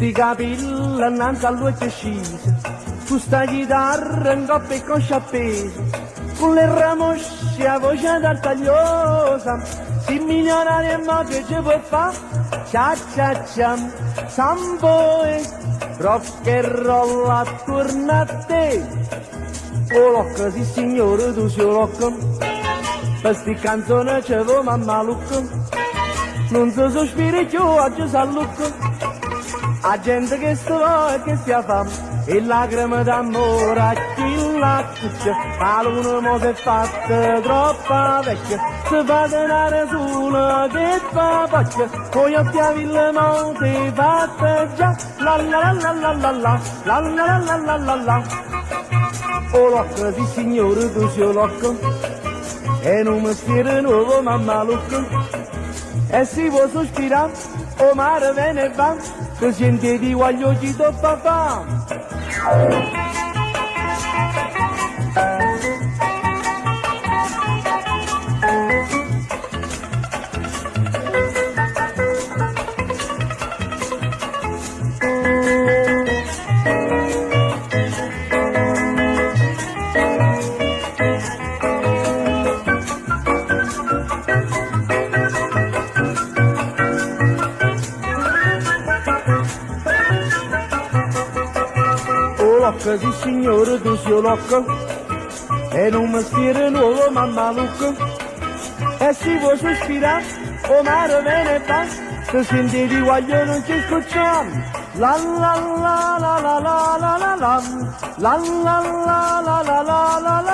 sti capelli innanzi a lui è scesa, con sta chitarra in coppa e coscia appesa, con le ramosce a voce tagliosa, si milionaria e mo che ci può fare, cia cia cia, sambo e rock e roll attorno a te. O locca, sì signore, tu sei locca, per sti canzoni ci vuoi mamma lucca, non si sospira più, oggi si allucca. A gente che sta e che si fa, e lacrime d'amore a chi la cuccia, la luna mo si è fatta troppo vecchia, si fa denare sola che fa pacchia, poi occhi a ville mo si è fatta già, la la la la la la, la la la la la la. O locca, sì signore, tu sei locca, è un mestiere nuovo mamma lucca, e si può sospirare, o mare ve ne va, che senti di voglio ci do papà. Locca, sì signore, tu sei locca, è un mestiere nuovo mamma lucca, e si può sospirare, o mare ve ne fa, se senti di voglio non ci scocciamo, la la la la la la la la la, la la la la la la la la.